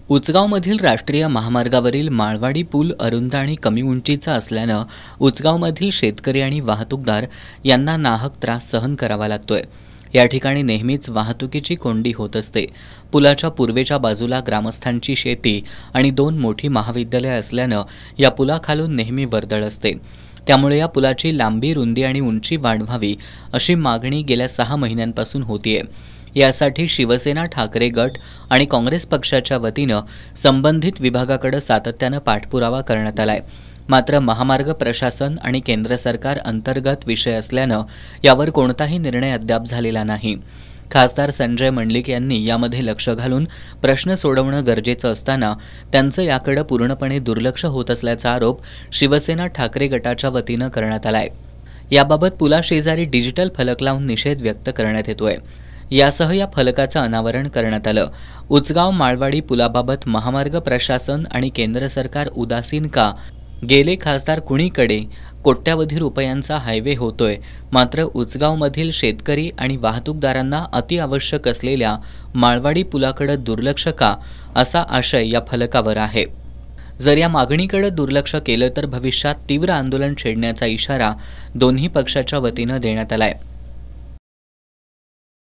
उचगावमधील राष्ट्रीय महामार्गावरील माळवाडी पूल अरुंद आणि कमी उंचीचा असल्यानं उचगावमधील शेतकरी आणि वाहतूकदार यांना नाहक त्रास सहन करावा लागतोय। या ठिकाणी नेहमीच वाहतुकीची कोंडी होत असते। पुलाच्या पूर्वेच्या बाजूला ग्रामस्थांची शेती आणि 2 मोठी महाविद्यालये असल्यानं या पुलाखालून नेहमी वर्दळ असते। त्यामुळे या पुलाची लांबी, रुंदी आणि उंची वाढवावी अशी मागणी गेल्या 6 महिन्यांपासून होतीये। यासाठी शिवसेना, ठाकरे गट आणि काँग्रेस पक्षाच्या वतीनं संबंधित विभागाकडे सातत्यानं पाठपुरावा करण्यात आलाय। मात्र महामार्ग प्रशासन आणि केंद्र सरकार अंतर्गत विषय असल्यानं यावर कोणताही निर्णय अद्याप झालेला नाही। खासदार संजय मंडलिक यांनी यामध्ये लक्ष घालून प्रश्न सोडवणं गरजेचं असताना त्यांचं याकडे पूर्णपणे दुर्लक्ष होत असल्याचा आरोप शिवसेना, ठाकरे गटाच्या वतीनं करण्यात आलाय। याबाबत पुलाशेजारी डिजिटल फलक लावून निषेध व्यक्त करण्यात येतोय। यासह या फलकाचं अनावरण करण्यात आलं। उचगाव माळवाडी पुलाबाबत महामार्ग प्रशासन आणि केंद्र सरकार उदासीन का? गेले खासदार कुणीकडे? कोट्यावधी रुपयांचा हायवे होतोय, मात्र उचगावमधील शेतकरी आणि वाहतूकदारांना अतिआवश्यक असलेल्या माळवाडी पुलाकडे दुर्लक्ष का? असा आशय या फलकावर आहे। जर या मागणीकडे दुर्लक्ष केलं तर भविष्यात तीव्र आंदोलन छेडण्याचा इशारा दोन्ही पक्षाच्या वतीनं देण्यात आलाय।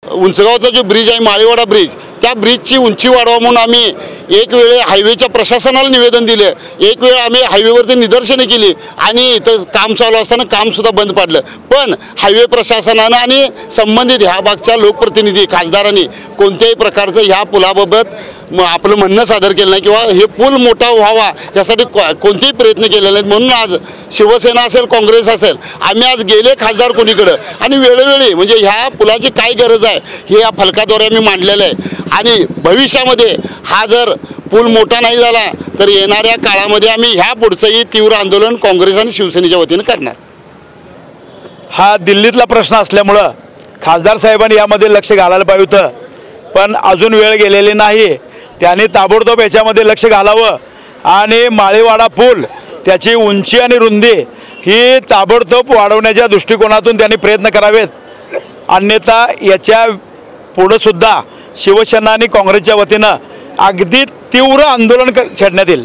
उंचगावचा जो ब्रिज आहे, माळीवाडा ब्रिज, त्या ब्रिजची उंची वाढवा म्हणून आम्ही एक वेळे हायवेच्या प्रशासनाला निवेदन दिले, एक वेळ आम्ही हायवेवरती निदर्शने केली आणि इथं काम चालू असताना कामसुद्धा बंद पाडलं। पण हायवे प्रशासनानं आणि संबंधित ह्या भागच्या लोकप्रतिनिधी खासदारांनी कोणत्याही प्रकारचं ह्या पुलाबाबत आपलं म्हणणं सादर केलं नाही किंवा हे पूल मोठा व्हावा यासाठी कोणतेही प्रयत्न केले नाहीत। म्हणून आज शिवसेना असेल, काँग्रेस असेल, आम्ही आज गेले खासदार कोणीकडं आणि वेळोवेळी म्हणजे ह्या पुलाची काय गरज आहे हे या फलकाद्वारे आम्ही मांडलेलं आहे। आणि भविष्यामध्ये हा जर पूल मोठा नाही झाला तर येणाऱ्या काळामध्ये आम्ही ह्या पुढचंही तीव्र आंदोलन काँग्रेस आणि शिवसेनेच्या वतीनं करणार। हा दिल्लीतला प्रश्न असल्यामुळं खासदार साहेबांनी यामध्ये लक्ष घालायला पाहिजे होतं, पण अजून वेळ गेलेली नाही। त्यांनी ताबडतोब याच्यामध्ये लक्ष घालावं आणि माळीवाडा पूल त्याची उंची आणि रुंदी ही ताबडतोब वाढवण्याच्या दृष्टिकोनातून त्यांनी प्रयत्न करावेत, अन्यथा याच्या पुढे सुद्धा शिवसेना आणि काँग्रेसच्या वतीनं अगदी तीव्र आंदोलन छेडण्यात येईल।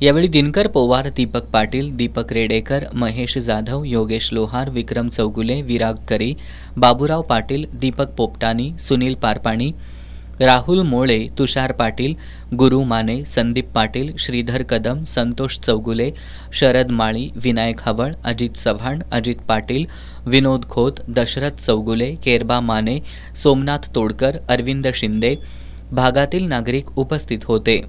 यावेळी दिनकर पोवार, दीपक पाटील, दीपक रेडेकर, महेश जाधव, योगेश लोहार, विक्रम चौगुले, विराग करी, बाबूराव पाटील, दीपक पोपटानी, सुनील पारपाणी, राहुल मोळे, तुषार पाटील, गुरु माने, संदीप पाटील, श्रीधर कदम, संतोष चौगुले, शरद माळी, विनायक हवळ, अजित चव्हाण, अजित पाटील, विनोद खोत, दशरथ चौगुले, केरबा माने, सोमनाथ तोडकर, अरविंद शिंदे भागातील नागरिक उपस्थित होते।